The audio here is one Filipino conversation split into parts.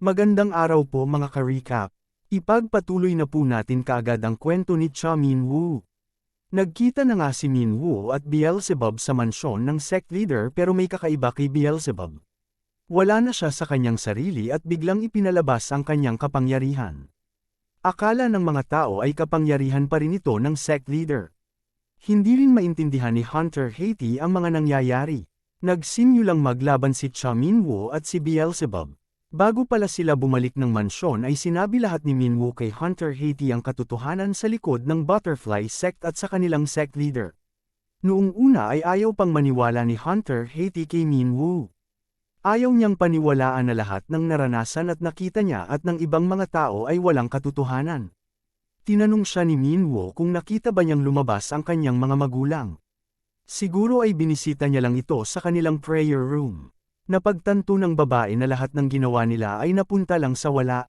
Magandang araw po mga ka-recap. Ipagpatuloy na po natin kaagad ang kwento ni Cha Min-woo. Nagkita na nga si Min-woo at Beelzebub sa mansyon ng sect leader pero may kakaiba kay Beelzebub. Wala na siya sa kanyang sarili at biglang ipinalabas ang kanyang kapangyarihan. Akala ng mga tao ay kapangyarihan pa rin ito ng sect leader. Hindi rin maintindihan ni Hunter Haiti ang mga nangyayari. Nagsimulang maglaban si Cha Min-woo at si Beelzebub. Bago pala sila bumalik ng mansyon ay sinabi lahat ni Min-woo kay Hunter Haiti ang katotohanan sa likod ng Butterfly Sect at sa kanilang sect leader. Noong una ay ayaw pang maniwala ni Hunter Haiti kay Min-woo. Ayaw niyang paniwalaan na lahat ng naranasan at nakita niya at ng ibang mga tao ay walang katotohanan. Tinanong siya ni Min-woo kung nakita ba niyang lumabas ang kanyang mga magulang. Siguro ay binisita niya lang ito sa kanilang prayer room. Napagtanto ng babae na lahat ng ginawa nila ay napunta lang sa wala.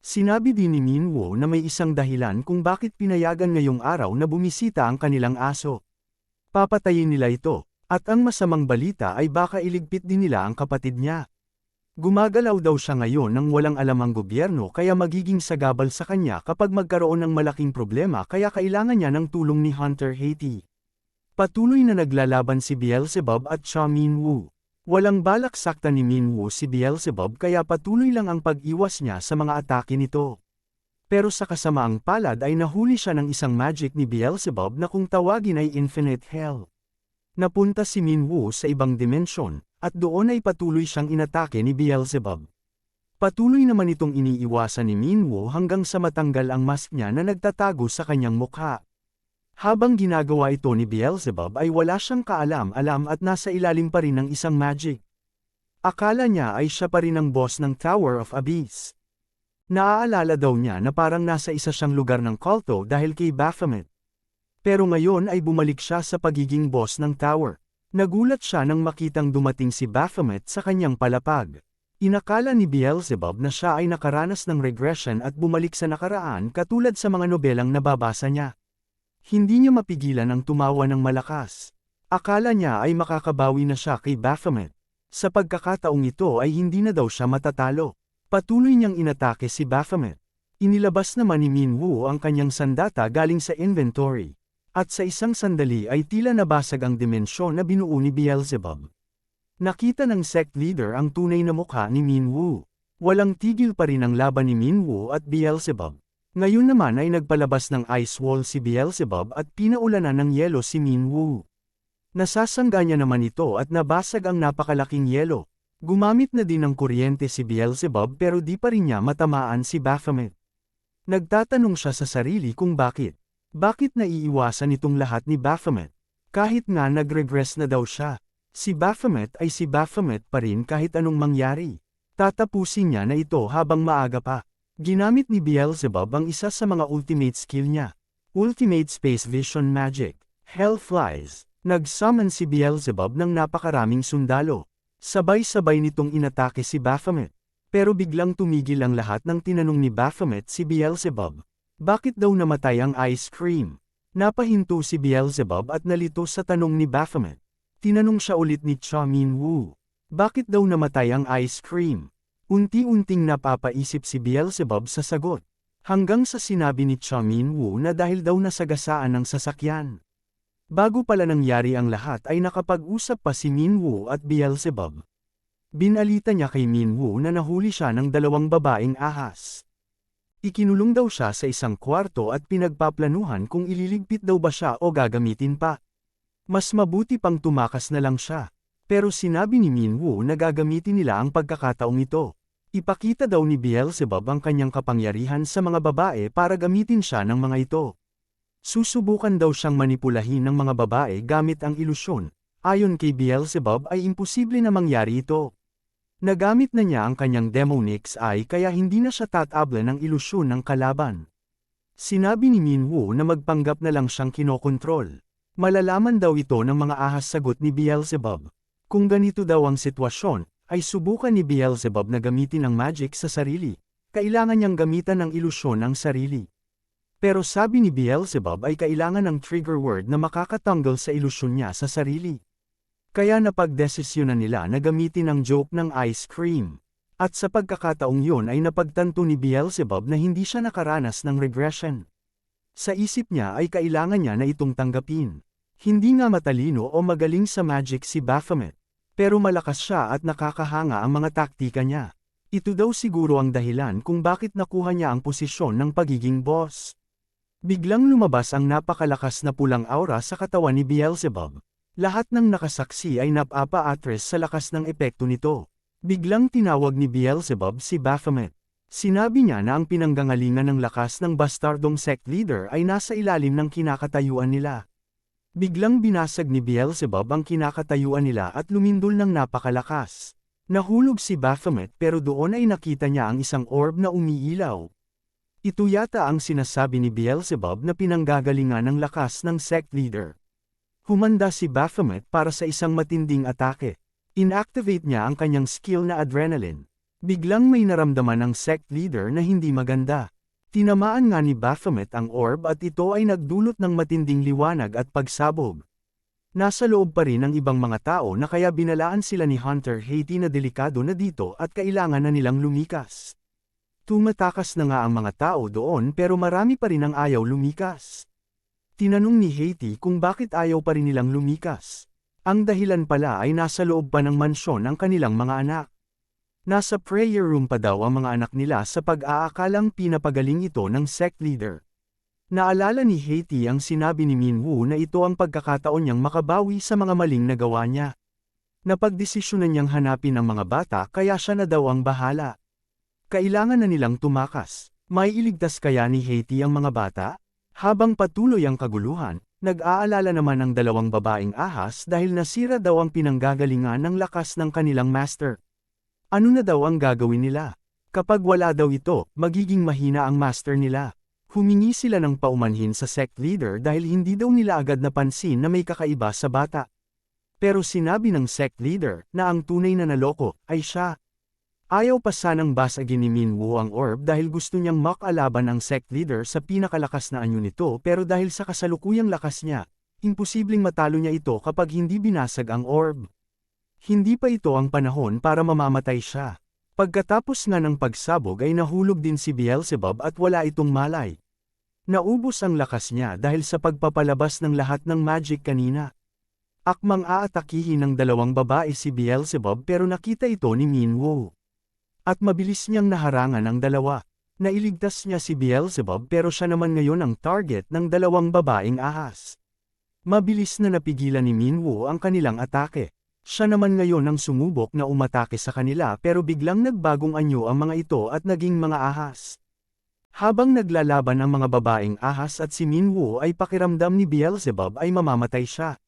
Sinabi din ni Min-woo na may isang dahilan kung bakit pinayagan ngayong araw na bumisita ang kanilang aso. Papatayin nila ito, at ang masamang balita ay baka iligpit din nila ang kapatid niya. Gumagalaw daw siya ngayon nang walang alam ang gobyerno kaya magiging sagabal sa kanya kapag magkaroon ng malaking problema kaya kailangan niya ng tulong ni Hunter Haiti. Patuloy na naglalaban si Beelzebub at Cha Min-woo. Walang balak saktan ni Min-woo si Beelzebub kaya patuloy lang ang pag-iwas niya sa mga atake nito. Pero sa kasamaang palad ay nahuli siya ng isang magic ni Beelzebub na kung tawagin ay Infinite Hell. Napunta si Min-woo sa ibang dimensyon, at doon ay patuloy siyang inatake ni Beelzebub. Patuloy naman itong iniiwasan ni Min-woo hanggang sa matanggal ang mask niya na nagtatago sa kanyang mukha. Habang ginagawa ito ni Beelzebub ay wala siyang kaalam-alam at nasa ilalim pa rin ng isang magic. Akala niya ay siya pa rin ang boss ng Tower of Abyss. Naaalala daw niya na parang nasa isa siyang lugar ng kulto dahil kay Baphomet. Pero ngayon ay bumalik siya sa pagiging boss ng tower. Nagulat siya nang makitang dumating si Baphomet sa kanyang palapag. Inakala ni Beelzebub na siya ay nakaranas ng regression at bumalik sa nakaraan katulad sa mga nobelang nababasa niya. Hindi niya mapigilan ang tumawa ng malakas. Akala niya ay makakabawi na siya kay Baphomet. Sa pagkakataong ito ay hindi na daw siya matatalo. Patuloy niyang inatake si Baphomet. Inilabas naman ni Min-woo ang kanyang sandata galing sa inventory. At sa isang sandali ay tila nabasag ang dimensyon na binuo ni Beelzebub. Nakita ng sect leader ang tunay na mukha ni Min-woo. Walang tigil pa rin ang laban ni Min-woo at Beelzebub. Ngayon naman ay nagpalabas ng ice wall si Beelzebub at pinaulanan ng yelo si Min-woo. Nasasangga niya naman ito at nabasag ang napakalaking yelo. Gumamit na din ng kuryente si Beelzebub pero di pa rin niya matamaan si Baphomet. Nagtatanong siya sa sarili kung bakit. Bakit naiiwasan itong lahat ni Baphomet? Kahit nga nag-regress na daw siya. Si Baphomet ay si Baphomet pa rin kahit anong mangyari. Tatapusin niya na ito habang maaga pa. Ginamit ni Beelzebub ang isa sa mga ultimate skill niya. Ultimate Space Vision Magic. Hellflies. Nag-summon si Beelzebub ng napakaraming sundalo. Sabay-sabay nitong inatake si Baphomet. Pero biglang tumigil ang lahat nang tinanong ni Baphomet si Beelzebub. Bakit daw namatay ang ice cream? Napahinto si Beelzebub at nalito sa tanong ni Baphomet. Tinanong siya ulit ni Cha Min-woo. Bakit daw namatay ang ice cream? Unti-unting napapaisip si Beelzebub sa sagot. Hanggang sa sinabi ni Cha Min-woo na dahil daw nasagasaan ng sasakyan. Bago pala nangyari ang lahat ay nakapag-usap pa si Min-woo at Beelzebub. Binalita niya kay Min-woo na nahuli siya ng dalawang babaeng ahas. Ikinulong daw siya sa isang kwarto at pinagpaplanuhan kung ililigpit daw ba siya o gagamitin pa. Mas mabuti pang tumakas na lang siya. Pero sinabi ni Min-woo na gagamitin nila ang pagkakataong ito. Ipakita daw ni Beelzebub ang kanyang kapangyarihan sa mga babae para gamitin siya ng mga ito. Susubukan daw siyang manipulahin ng mga babae gamit ang ilusyon. Ayon kay Beelzebub ay imposible na mangyari ito. Nagamit na niya ang kanyang Demonics Eye kaya hindi na siya tatable ng ilusyon ng kalaban. Sinabi ni Min-woo na magpanggap na lang siyang kinokontrol. Malalaman daw ito ng mga ahas sagot ni Beelzebub. Kung ganito daw ang sitwasyon, ay subukan ni Beelzebub na gamitin ang magic sa sarili. Kailangan niyang gamitan ng ilusyon ang sarili. Pero sabi ni Beelzebub ay kailangan ng trigger word na makakatanggal sa ilusyon niya sa sarili. Kaya napagdesisyonan nila na gamitin ang joke ng ice cream. At sa pagkakataong yun ay napagtanto ni Beelzebub na hindi siya nakaranas ng regression. Sa isip niya ay kailangan niya na itong tanggapin. Hindi nga matalino o magaling sa magic si Baphomet. Pero malakas siya at nakakahanga ang mga taktika niya. Ito daw siguro ang dahilan kung bakit nakuha niya ang posisyon ng pagiging boss. Biglang lumabas ang napakalakas na pulang aura sa katawan ni Beelzebub. Lahat ng nakasaksi ay napapa-atras sa lakas ng epekto nito. Biglang tinawag ni Beelzebub si Baphomet. Sinabi niya na ang pinanggangalingan ng lakas ng bastardong sect leader ay nasa ilalim ng kinakatayuan nila. Biglang binasag ni Beelzebub ang kinakatayuan nila at lumindol ng napakalakas. Nahulog si Baphomet pero doon ay nakita niya ang isang orb na umiilaw. Ito yata ang sinasabi ni Beelzebub na pinanggagalingan ng lakas ng sect leader. Humanda si Baphomet para sa isang matinding atake. Inactivate niya ang kanyang skill na adrenaline. Biglang may naramdaman ang sect leader na hindi maganda. Tinamaan nga ni Baphomet ang orb at ito ay nagdulot ng matinding liwanag at pagsabog. Nasa loob pa rin ang ibang mga tao na kaya binalaan sila ni Hunter Haiti na delikado na dito at kailangan na nilang lumikas. Tumatakas na nga ang mga tao doon pero marami pa rin ang ayaw lumikas. Tinanong ni Haiti kung bakit ayaw pa rin nilang lumikas. Ang dahilan pala ay nasa loob pa ng mansyon ang kanilang mga anak. Nasa prayer room pa daw ang mga anak nila sa pag-aakalang pinapagaling ito ng sect leader. Naalala ni Haiti ang sinabi ni Minwoo na ito ang pagkakataon niyang makabawi sa mga maling nagawa niya. Napagdesisyonan niyang hanapin ang mga bata kaya siya na daw ang bahala. Kailangan na nilang tumakas. May iligtas kaya ni Haiti ang mga bata? Habang patuloy ang kaguluhan, nag-aalala naman ang dalawang babaeng ahas dahil nasira daw ang pinanggagalingan ng lakas ng kanilang master. Ano na daw ang gagawin nila? Kapag wala daw ito, magiging mahina ang master nila. Humingi sila ng paumanhin sa sect leader dahil hindi daw nila agad napansin na may kakaiba sa bata. Pero sinabi ng sect leader na ang tunay na naloko ay siya. Ayaw pa sanang basagin ni Minwoo ang orb dahil gusto niyang makalaban ang sect leader sa pinakalakas na anyo nito pero dahil sa kasalukuyang lakas niya, imposibleng matalo niya ito kapag hindi binasag ang orb. Hindi pa ito ang panahon para mamamatay siya. Pagkatapos nga ng pagsabog ay nahulog din si Beelzebub at wala itong malay. Naubos ang lakas niya dahil sa pagpapalabas ng lahat ng magic kanina. Akmang aatakihin ng dalawang babae si Beelzebub pero nakita ito ni Minwoo. At mabilis niyang naharangan ang dalawa. Nailigtas niya si Beelzebub pero siya naman ngayon ang target ng dalawang babaeng ahas. Mabilis na napigilan ni Minwoo ang kanilang atake. Siya naman ngayon ang sumubok na umatake sa kanila pero biglang nagbagong anyo ang mga ito at naging mga ahas. Habang naglalaban ang mga babaeng ahas at si Minwoo ay pakiramdam ni Beelzebub ay mamamatay siya.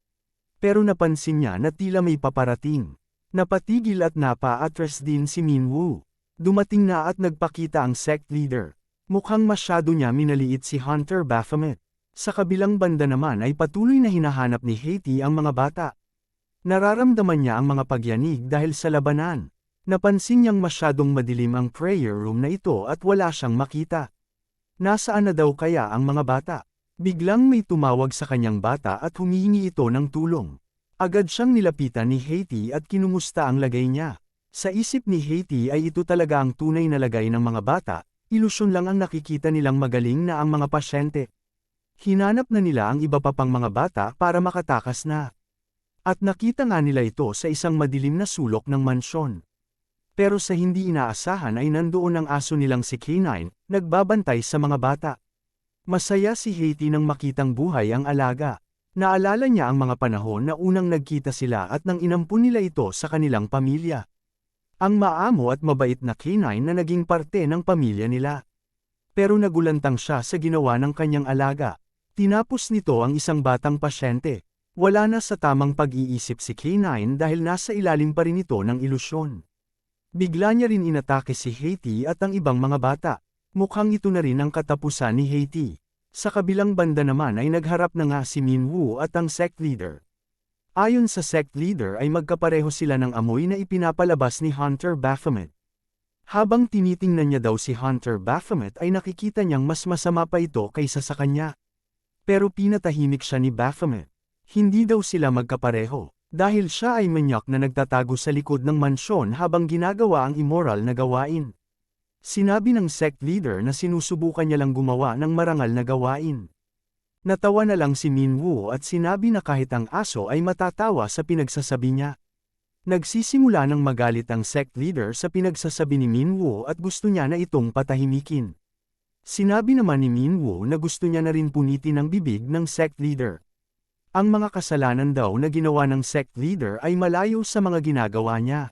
Pero napansin niya na tila may paparating. Napatigil at napa-atras din si Minwoo. Dumating na at nagpakita ang sect leader. Mukhang masyado niya minaliit si Hunter Baphomet. Sa kabilang banda naman ay patuloy na hinahanap ni Haiti ang mga bata. Nararamdaman niya ang mga pagyanig dahil sa labanan. Napansin niyang masyadong madilim ang prayer room na ito at wala siyang makita. Nasaan na daw kaya ang mga bata? Biglang may tumawag sa kanyang bata at humihingi ito ng tulong. Agad siyang nilapitan ni Haiti at kinumusta ang lagay niya. Sa isip ni Haiti ay ito talaga ang tunay na lagay ng mga bata, ilusyon lang ang nakikita nilang magaling na ang mga pasyente. Hinanap na nila ang iba pa pang mga bata para makatakas na. At nakita nga nila ito sa isang madilim na sulok ng mansyon. Pero sa hindi inaasahan ay nandoon ang aso nilang si K9, nagbabantay sa mga bata. Masaya si Haiti nang makitang buhay ang alaga. Naalala niya ang mga panahon na unang nagkita sila at nang inampun nila ito sa kanilang pamilya. Ang maamo at mabait na K9 na naging parte ng pamilya nila. Pero nagulantang siya sa ginawa ng kanyang alaga. Tinapos nito ang isang batang pasyente. Wala na sa tamang pag-iisip si K9 dahil nasa ilalim pa rin ito ng ilusyon. Bigla niya rin inatake si Haiti at ang ibang mga bata. Mukhang ito na rin ang katapusan ni Haiti. Sa kabilang banda naman ay nagharap na nga si Minwoo at ang sect leader. Ayon sa sect leader ay magkapareho sila ng amoy na ipinapalabas ni Hunter Baphomet. Habang tinitingnan niya daw si Hunter Baphomet ay nakikita niyang mas masama pa ito kaysa sa kanya. Pero pinatahimik siya ni Baphomet. Hindi daw sila magkapareho. Dahil siya ay manyak na nagtatago sa likod ng mansyon habang ginagawa ang immoral na gawain. Sinabi ng sect leader na sinusubukan niya lang gumawa ng marangal na gawain. Natawa na lang si Minwoo at sinabi na kahit ang aso ay matatawa sa pinagsasabi niya. Nagsisimula ng magalit ang sect leader sa pinagsasabi ni Minwoo at gusto niya na itong patahimikin. Sinabi naman ni Minwoo na gusto niya na rin punitin ang bibig ng sect leader. Ang mga kasalanan daw na ginawa ng sect leader ay malayo sa mga ginagawa niya.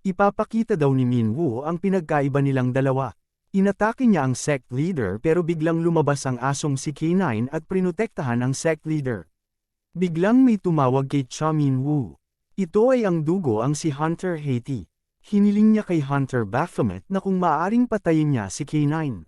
Ipapakita daw ni Minwoo ang pinagkaiba nilang dalawa. Inatake niya ang sect leader pero biglang lumabas ang asong si K9 at prinotektahan ang sect leader. Biglang may tumawag kay Cha Minwoo. Ito ay ang dugo ang si Hunter Haiti. Hiniling niya kay Hunter Baphomet na kung maaring patayin niya si K9.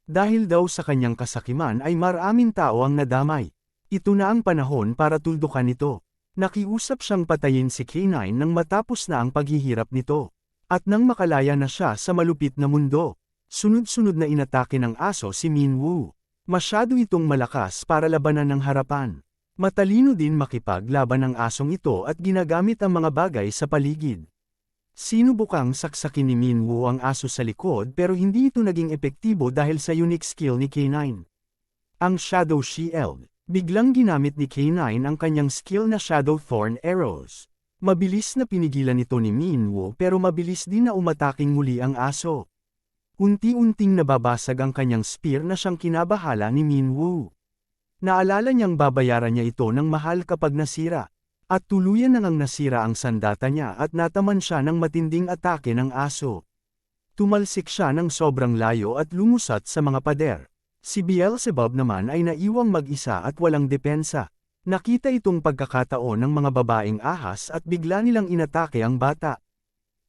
Dahil daw sa kanyang kasakiman ay maraming tao ang nadamay. Ito na ang panahon para tuldukan ito. Nakiusap siyang patayin si K9 nang matapos na ang paghihirap nito. At nang makalaya na siya sa malupit na mundo. Sunod-sunod na inatake ng aso si Minwoo. Masyado itong malakas para labanan ng harapan. Matalino din makipaglaban ng asong ito at ginagamit ang mga bagay sa paligid. Sinubukang saksakin ni Minwoo ang aso sa likod pero hindi ito naging epektibo dahil sa unique skill ni K9. Ang Shadow Shield. Biglang ginamit ni K9 ang kanyang skill na Shadow Thorn Arrows. Mabilis na pinigilan ito ni Minwoo pero mabilis din na umataking muli ang aso. Unti-unting nababasag ang kanyang spear na siyang kinabahala ni Minwoo. Naalala niyang babayaran niya ito ng mahal kapag nasira. At tuluyan nang nasira ang sandata niya at nataman siya ng matinding atake ng aso. Tumalsik siya ng sobrang layo at lumusat sa mga pader. Si Beelzebub naman ay naiwang mag-isa at walang depensa. Nakita itong pagkakataon ng mga babaeng ahas at bigla nilang inatake ang bata.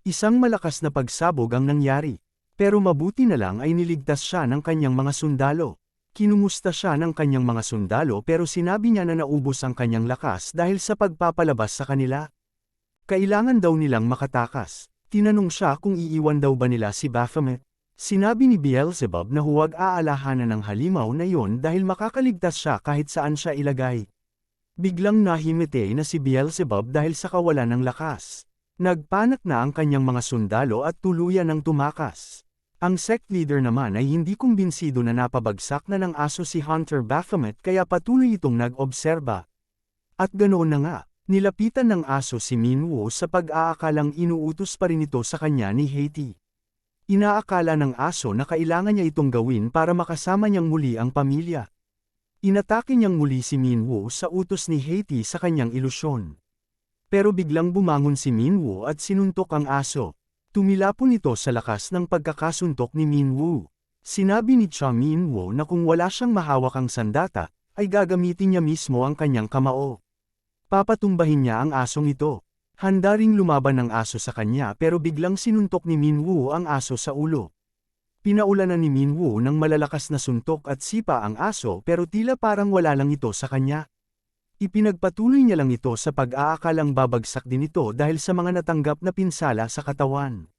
Isang malakas na pagsabog ang nangyari. Pero mabuti na lang ay niligtas siya ng kanyang mga sundalo. Kinumusta siya ng kanyang mga sundalo pero sinabi niya na naubos ang kanyang lakas dahil sa pagpapalabas sa kanila. Kailangan daw nilang makatakas. Tinanong siya kung iiwan daw ba nila si Baphomet. Sinabi ni Beelzebub na huwag aalahanan ng halimaw na yon dahil makakaligtas siya kahit saan siya ilagay. Biglang nahimete na si Beelzebub dahil sa kawalan ng lakas. Nagpanak na ang kanyang mga sundalo at tuluyan ng tumakas. Ang sect leader naman ay hindi kumbinsido na napabagsak na ng aso si Hunter Baphomet kaya patuloy itong nag-obserba. At ganoon na nga, nilapitan ng aso si Minwoo sa pag-aakalang inuutos pa rin ito sa kanya ni Haiti. Inaakala ng aso na kailangan niya itong gawin para makasama niyang muli ang pamilya. Inatake niyang muli si Minwoo sa utos ni Haiti sa kanyang ilusyon. Pero biglang bumangon si Minwoo at sinuntok ang aso. Tumilapon ito sa lakas ng pagkakasuntok ni Minwoo. Sinabi ni Cha Minwoo na kung wala siyang mahawakang sandata, ay gagamitin niya mismo ang kanyang kamao. Papatumbahin niya ang asong ito. Handa ring lumaban ng aso sa kanya pero biglang sinuntok ni Minwoo ang aso sa ulo. Pinaulanan ni Minwoo ng malalakas na suntok at sipa ang aso pero tila parang wala lang ito sa kanya. Ipinagpatuloy niya lang ito sa pag-aakalang babagsak din ito dahil sa mga natanggap na pinsala sa katawan.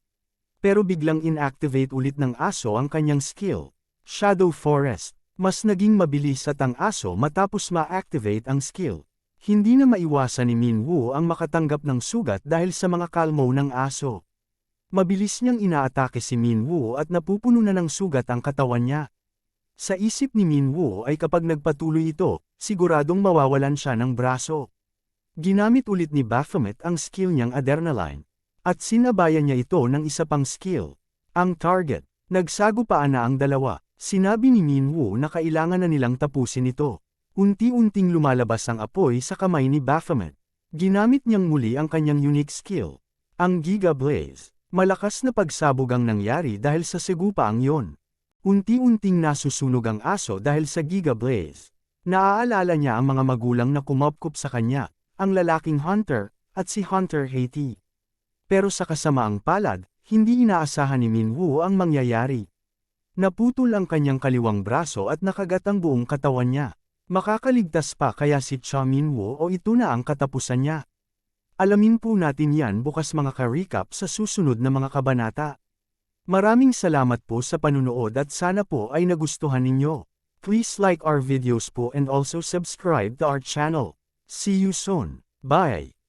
Pero biglang inactivate ulit ng aso ang kanyang skill, Shadow Forest. Mas naging mabilis at ang aso matapos ma-activate ang skill. Hindi na maiwasan ni Minwoo ang makatanggap ng sugat dahil sa mga kalmo ng aso. Mabilis niyang inaatake si Minwoo at napupuno na ng sugat ang katawan niya. Sa isip ni Minwoo ay kapag nagpatuloy ito, siguradong mawawalan siya ng braso. Ginamit ulit ni Baphomet ang skill niyang Adrenaline. At sinabayan niya ito ng isa pang skill. Ang target. Nagsagupaan na ang dalawa. Sinabi ni Minwoo na kailangan na nilang tapusin ito. Unti-unting lumalabas ang apoy sa kamay ni Baphomet. Ginamit niyang muli ang kanyang unique skill. Ang Giga Blaze. Malakas na pagsabog ang nangyari dahil sa segupaang yon. Unti-unting nasusunog ang aso dahil sa Giga Blaze. Naaalala niya ang mga magulang na kumapkup sa kanya, ang lalaking Hunter, at si Hunter Haiti. Pero sa kasamaang palad, hindi inaasahan ni Minwoo ang mangyayari. Naputol ang kanyang kaliwang braso at nakagat ang buong katawan niya. Makakaligtas pa kaya si Cha Minwoo o ito na ang katapusan niya? Alamin po natin yan bukas mga ka-recap sa susunod na mga kabanata. Maraming salamat po sa panunood at sana po ay nagustuhan ninyo. Please like our videos po and also subscribe to our channel. See you soon. Bye!